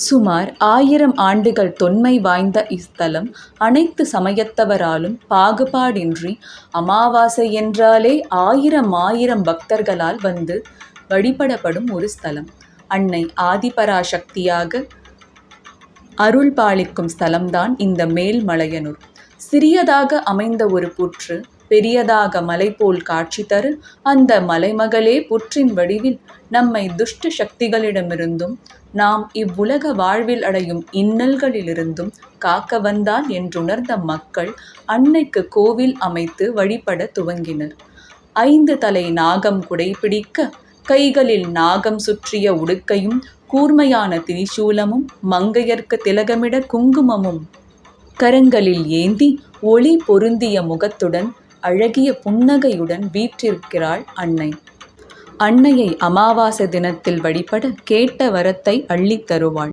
சுமார் 1000 ஆண்டுகள் தொன்மை வாய்ந்த இஸ்தலம் அனைத்து சமயத்தவராலும் பாகுபாடின்றி அமாவாசை என்றாலே ஆயிரம் பக்தர்களால் வந்து வழிபடப்படும் ஒரு ஸ்தலம். அன்னை ஆதிபராசக்தியாக அருள் பாலிக்கும் ஸ்தலம்தான் இந்த மேல்மலையனூர். சிறியதாக அமைந்த ஒரு புற்று பெரியதாக மலை போல் காட்சி தரு அந்த மலைமகளே புற்றின் வடிவில் நம்மை துஷ்ட சக்திகளிடமிருந்தும் நாம் இவ்வுலக வாழ்வில் அடையும் இன்னல்களிலிருந்தும் காக்க வந்தாள் என்றுணர்ந்த மக்கள் அன்னைக்கு கோவில் அமைத்து வழிபட துவங்கினர். 5 தலை நாகம் குடைபிடிக்க கைகளில் நாகம் சுற்றிய உடுக்கையும் கூர்மையான திரிசூலமும் மங்கையர்க்கு திலகமிட குங்குமமும் கரங்களில் ஏந்தி ஒளி பொருந்திய முகத்துடன் அழகிய புன்னகையுடன் வீற்றிருக்கிறாள் அன்னை. அன்னையை அமாவாசை தினத்தில் வழிபட கேட்ட வரத்தை அள்ளித் தருவாள்.